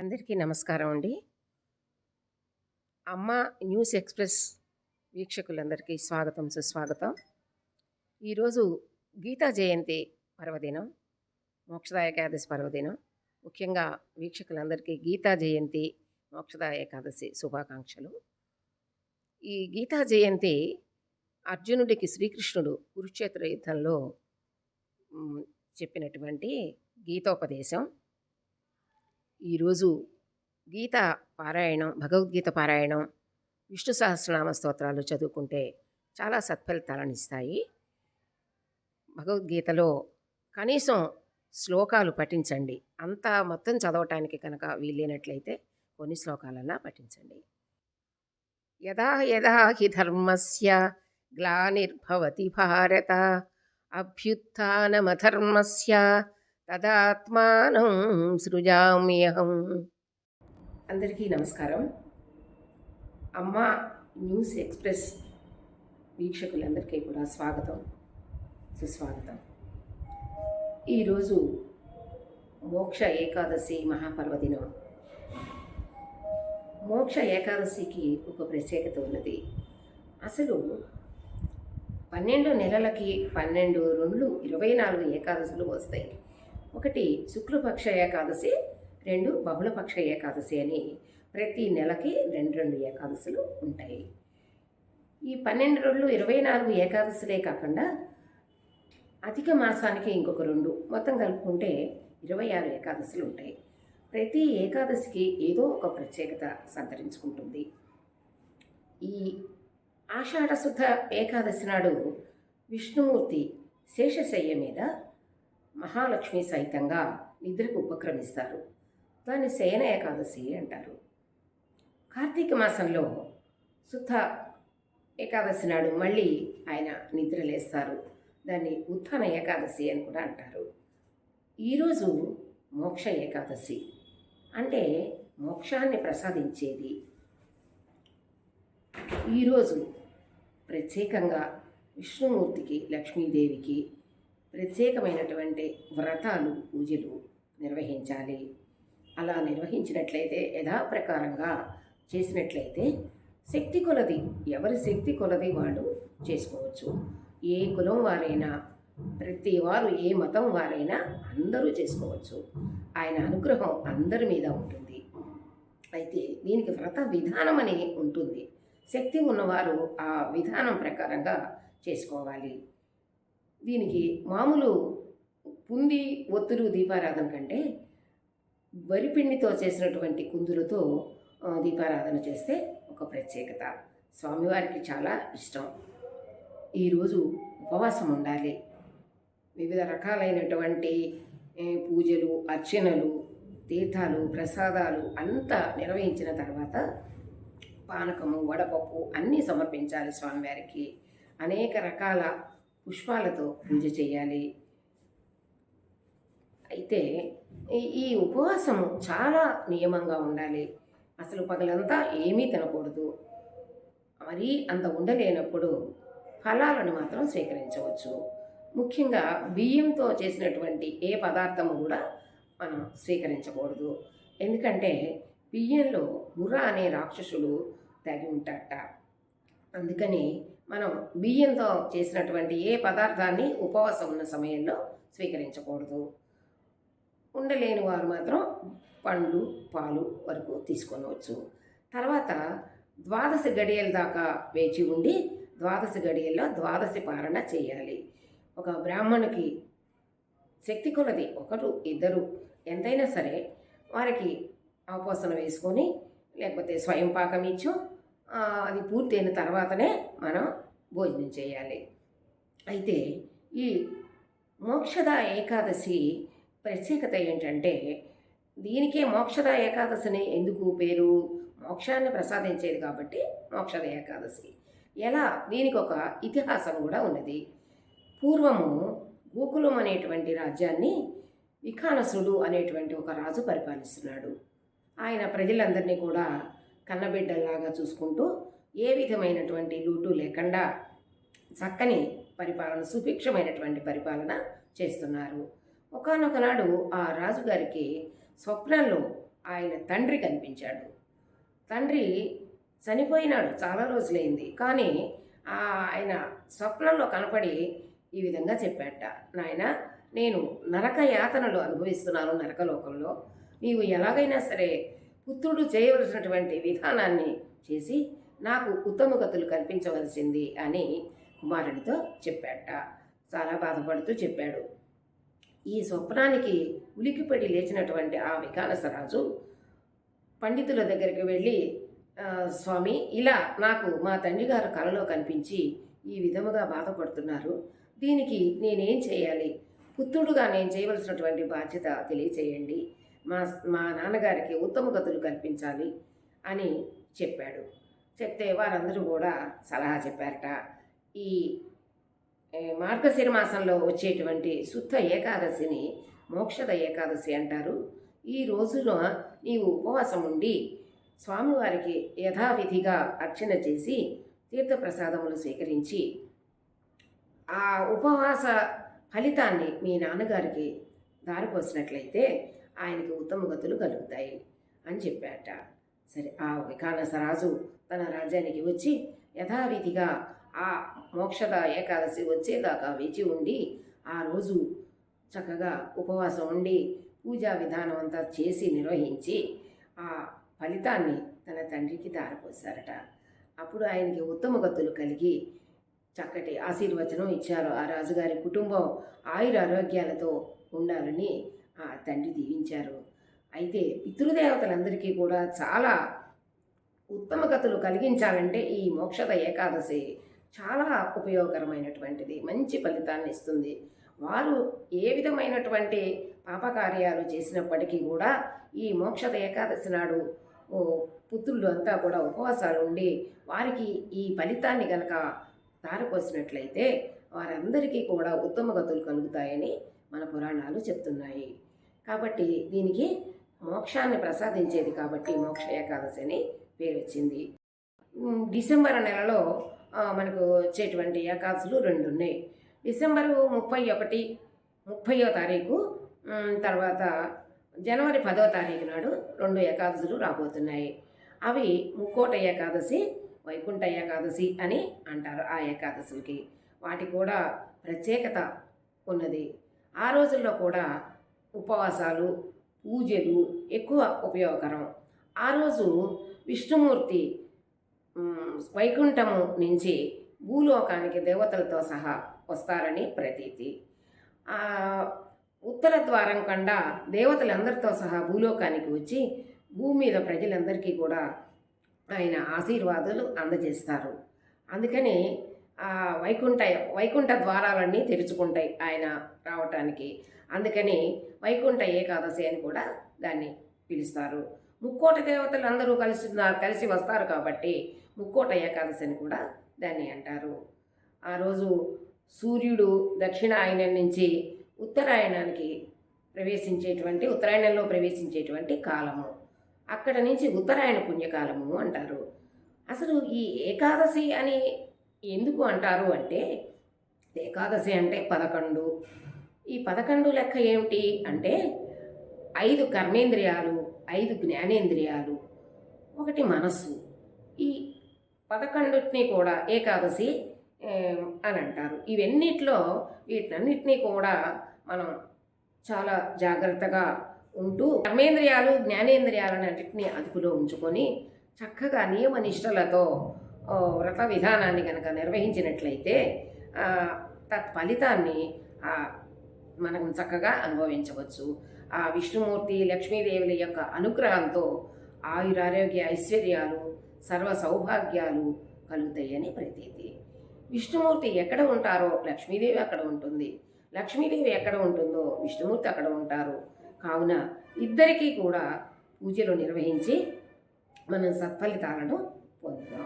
అందరికీ నమస్కారం అండి. అమ్మ న్యూస్ ఎక్స్‌ప్రెస్ వీక్షకులందరికీ స్వాగతం, సుస్వాగతం. ఈరోజు గీతా జయంతి పర్వదినం, మోక్షద ఏకాదశి పర్వదినం. ముఖ్యంగా వీక్షకులందరికీ గీతా జయంతి, మోక్షద ఏకాదశి శుభాకాంక్షలు. ఈ గీతా జయంతి అర్జునుడికి శ్రీకృష్ణుడు కురుక్షేత్ర యుద్ధంలో చెప్పినటువంటి గీతోపదేశం. ఈరోజు గీత పారాయణం, భగవద్గీత పారాయణం, విష్ణు సహస్రనామ స్తోత్రాలు చదువుకుంటే చాలా సత్ఫలితాలను ఇస్తాయి. భగవద్గీతలో కనీసం శ్లోకాలు పఠించండి. అంతా మొత్తం చదవటానికి కనుక వీలైనట్లయితే కొన్ని శ్లోకాలన్నా పఠించండి. యదా యదా హి ధర్మస్య గ్లానిర్భవతి భారత అభ్యుత్థానమధర్మస్య తదాత్మానం సృజామ్యహం. అందరికీ నమస్కారం. అమ్మ న్యూస్ ఎక్స్‌ప్రెస్ వీక్షకులందరికీ కూడా స్వాగతం, సుస్వాగతం. ఈరోజు మోక్ష ఏకాదశి మహాపర్వదినం. మోక్ష ఏకాదశికి ఒక ప్రత్యేకత ఉన్నది. అసలు 12 నెలలకి 12 2 24 ఏకాదశులు వస్తాయి. ఒకటి శుక్లపక్ష ఏకాదశి, 2 బహుళపక్ష ఏకాదశి అని ప్రతి నెలకి 2 ఏకాదశులు ఉంటాయి. ఈ 12 రోజులు 24 ఏకాదశులే కాకుండా అధిక మాసానికి ఇంకొక 2 మొత్తం కలుపుకుంటే 26 ఏకాదశులు ఉంటాయి. ప్రతి ఏకాదశికి ఏదో ఒక ప్రత్యేకత సంతరించుకుంటుంది. ఈ ఆషాఢశుద్ధ ఏకాదశి నాడు విష్ణుమూర్తి శేషశయ్య మీద మహాలక్ష్మి సహితంగా నిద్రకు ఉపక్రమిస్తారు. దాన్ని శయన ఏకాదశి అంటారు. కార్తీక మాసంలో శుద్ధ ఏకాదశి నాడు మళ్ళీ ఆయన నిద్రలేస్తారు. దాన్ని ఉత్థాన ఏకాదశి అని కూడా అంటారు. ఈరోజు మోక్ష ఏకాదశి అంటే మోక్షాన్ని ప్రసాదించేది. ఈరోజు ప్రత్యేకంగా విష్ణుమూర్తికి, లక్ష్మీదేవికి ప్రత్యేకమైనటువంటి వ్రతాలు, పూజలు నిర్వహించాలి. అలా నిర్వహించినట్లయితే, యథాప్రకారంగా చేసినట్లయితే శక్తి కొలది, ఎవరి శక్తి కొలది వాళ్ళు చేసుకోవచ్చు. ఏ కులం వారైనా, ప్రతి వారు ఏ మతం వారైనా అందరూ చేసుకోవచ్చు. ఆయన అనుగ్రహం అందరి మీద ఉంటుంది. అయితే దీనికి వ్రత విధానం అని ఉంటుంది. శక్తి ఉన్నవారు ఆ విధానం ప్రకారంగా చేసుకోవాలి. దీనికి మామూలు పుంది ఒత్తులు దీపారాధన కంటే వరిపిండితో చేసినటువంటి కుందులతో దీపారాధన చేస్తే ఒక ప్రత్యేకత. స్వామివారికి చాలా ఇష్టం. ఈరోజు ఉపవాసం ఉండాలి. వివిధ రకాలైనటువంటి పూజలు, అర్చనలు, తీర్థాలు, ప్రసాదాలు అంతా నిర్వహించిన తర్వాత పానకము, వడపప్పు అన్నీ సమర్పించాలి స్వామివారికి. అనేక రకాల పుష్పాలతో పూజ చేయాలి. అయితే ఈ ఉపవాసం చాలా నియమంగా ఉండాలి. అసలు పగలంతా ఏమీ తినకూడదు. మరీ అంత ఉండలేనప్పుడు ఫలాలను మాత్రం స్వీకరించవచ్చు. ముఖ్యంగా బియ్యంతో చేసినటువంటి ఏ పదార్థము కూడా మనం స్వీకరించకూడదు. ఎందుకంటే బియ్యంలో ముర అనే రాక్షసుడు తగి ఉంటాడట. అందుకని మనం బియ్యంతో చేసినటువంటి ఏ పదార్థాన్ని ఉపవాసం ఉన్న సమయంలో స్వీకరించకూడదు. ఉండలేని వారు మాత్రం పండ్లు, పాలు వరకు తీసుకొనవచ్చు. తర్వాత 12 గడియల దాకా వేచి ఉండి 12 గడియల్లో 12 పారణ చేయాలి. ఒక బ్రాహ్మణుకి శక్తి కొలది 1, 2 ఎంతైనా సరే వారికి ఆపోసన వేసుకొని, లేకపోతే స్వయం పాకం ఇచ్చో అది పూర్తయిన తర్వాతనే మనం భోజనం చేయాలి. అయితే ఈ మోక్షద ఏకాదశి ప్రత్యేకత ఏంటంటే, దీనికే మోక్షద ఏకాదశిని ఎందుకు పేరు? మోక్షాన్ని ప్రసాదించేది కాబట్టి మోక్షద ఏకాదశి. ఎలా? దీనికి ఒక ఇతిహాసం కూడా ఉన్నది. పూర్వము గోకులం అనేటువంటి రాజ్యాన్ని విఖానసుడు అనేటువంటి ఒక రాజు పరిపాలిస్తున్నాడు. ఆయన ప్రజలందరినీ కూడా కన్నబిడ్డల్లాగా చూసుకుంటూ ఏ విధమైనటువంటి లోటు లేకుండా చక్కని పరిపాలన, సుభిక్షమైనటువంటి పరిపాలన చేస్తున్నారు. ఒకానొకనాడు ఆ రాజుగారికి స్వప్నంలో ఆయన తండ్రి కనిపించాడు. తండ్రి చనిపోయినాడు, చాలా రోజులైంది. కానీ ఆయన స్వప్నంలో కనపడి ఈ విధంగా చెప్పాట, నాయన, నేను నరక యాతనలు అనుభవిస్తున్నాను నరకలోకంలో. నీవు ఎలాగైనా సరే పుత్రుడు చేయవలసినటువంటి విధానాన్ని చేసి నాకు ఉత్తమ గతులు కల్పించవలసింది అని కుమారుడితో చెప్పాట. చాలా బాధపడుతూ చెప్పాడు. ఈ స్వప్నానికి ఉలికిపడి లేచినటువంటి ఆ వికానసరాజు పండితుల దగ్గరికి వెళ్ళి, స్వామి, ఇలా నాకు మా తండ్రి గారు కలలో కనిపించి ఈ విధముగా బాధపడుతున్నారు, దీనికి నేనేం చేయాలి? పుత్రుడుగా నేను చేయవలసినటువంటి బాధ్యత తెలియచేయండి, మా మా నాన్నగారికి ఉత్తమ గతులు కల్పించాలి అని చెప్పాడు. చెప్తే వారందరూ కూడా సలహా చెప్పారట. ఈ మార్గశిర మాసంలో వచ్చేటువంటి శుద్ధ ఏకాదశిని మోక్షద ఏకాదశి అంటారు. ఈ రోజున నీవు ఉపవాసం ఉండి స్వామివారికి యథావిధిగా అర్చన చేసి తీర్థప్రసాదములు స్వీకరించి ఆ ఉపవాస ఫలితాన్ని మీ నాన్నగారికి దారిపోసినట్లయితే ఆయనకి ఉత్తమ గతులు కలుగుతాయి అని చెప్పాట. సరే, ఆ వికానసరాజు తన రాజ్యానికి వచ్చి యథావిధిగా ఆ మోక్షద ఏకాదశి వచ్చేదాకా వేచి ఉండి ఆ రోజు చక్కగా ఉపవాసం ఉండి పూజా విధానం అంతా చేసి నిర్వహించి ఆ ఫలితాన్ని తన తండ్రికి దారిపోశారట. అప్పుడు ఆయనకి ఉత్తమ గతులు కలిగి చక్కటి ఆశీర్వచనం ఇచ్చారు. ఆ రాజుగారి కుటుంబం ఆయుర ఆరోగ్యాలతో ఉండాలని ఆ తండ్రి దీవించారు. అయితే పితృదేవతలందరికీ కూడా చాలా ఉత్తమ గతులు కలిగించాలంటే ఈ మోక్షద ఏకాదశి చాలా ఉపయోగకరమైనటువంటిది, మంచి ఫలితాన్ని ఇస్తుంది. వారు ఏ విధమైనటువంటి పాపకార్యాలు చేసినప్పటికీ కూడా ఈ మోక్షద ఏకాదశి నాడు పుత్రులు అంతా కూడా ఉపవాసాలు ఉండి వారికి ఈ ఫలితాన్ని కనుక ధారపోసినట్లయితే వారందరికీ కూడా ఉత్తమ గతులు కలుగుతాయని మన పురాణాలు చెప్తున్నాయి. కాబట్టి దీనికి మోక్షాన్ని ప్రసాదించేది కాబట్టి మోక్ష ఏకాదశి అని పేరు వచ్చింది. డిసెంబర్ నెలలో మనకు వచ్చేటువంటి ఏకాదశులు 2 ఉన్నాయి. డిసెంబరు 30వ తారీఖు, తర్వాత జనవరి 10వ తారీఖు నాడు 2 ఏకాదశులు రాబోతున్నాయి. అవి ముక్కోట ఏకాదశి, వైకుంఠ ఏకాదశి అని అంటారు. ఆ ఏకాదశులకి వాటి కూడా ప్రత్యేకత ఉన్నది. ఆ రోజుల్లో కూడా ఉపవాసాలు, పూజలు ఎక్కువ ఉపయోగకరం. ఆ రోజు విష్ణుమూర్తి వైకుంఠము నుంచి భూలోకానికి దేవతలతో సహా వస్తారని ప్రతీతి. ఉత్తర ద్వారం కండా దేవతలందరితో సహా భూలోకానికి వచ్చి భూమి మీద ప్రజలందరికీ కూడా ఆయన ఆశీర్వాదాలు అందజేస్తారు. అందుకని ఆ వైకుంఠ ద్వారాలన్నీ తెరుచుకుంటాయి ఆయన రావటానికి. అందుకని వైకుంఠ ఏకాదశి అని కూడా దాన్ని పిలుస్తారు. ముక్కోట దేవతలు అందరూ కలిసి వస్తారు కాబట్టి ముక్కోట ఏకాదశి అని కూడా దాన్ని అంటారు. ఆ రోజు సూర్యుడు దక్షిణాయనం నుంచి ఉత్తరాయణంలో ప్రవేశించేటువంటి కాలము, అక్కడ నుంచి ఉత్తరాయణ పుణ్యకాలము అంటారు. అసలు ఈ ఏకాదశి అని ఎందుకు అంటారు అంటే, ఏకాదశి అంటే 11. ఈ 11 లెక్క ఏమిటి అంటే 5 కర్మేంద్రియాలు, 5 జ్ఞానేంద్రియాలు, 1 మనస్సు. ఈ 11ని కూడా ఏకాదశి అని అంటారు. వీటన్నిటినీ కూడా మనం చాలా జాగ్రత్తగా ఉంటూ కర్మేంద్రియాలు, జ్ఞానేంద్రియాలన్నింటినీ అదుపులో ఉంచుకొని చక్కగా నియమ నిష్టలతో వ్రత విధానాన్ని కనుక నిర్వహించినట్లయితే తత్ఫలితాన్ని మనం చక్కగా అనుభవించవచ్చు. ఆ విష్ణుమూర్తి, లక్ష్మీదేవుల యొక్క అనుగ్రహంతో ఆయురారోగ్య ఐశ్వర్యాలు, సర్వ సౌభాగ్యాలు కలుగుతాయని ప్రతీతి. విష్ణుమూర్తి ఎక్కడ ఉంటారో లక్ష్మీదేవి అక్కడ ఉంటుంది, లక్ష్మీదేవి ఎక్కడ ఉంటుందో విష్ణుమూర్తి అక్కడ ఉంటారు. కావున ఇద్దరికీ కూడా పూజలు నిర్వహించి మనం సత్ఫలితాలను పొందుదాం.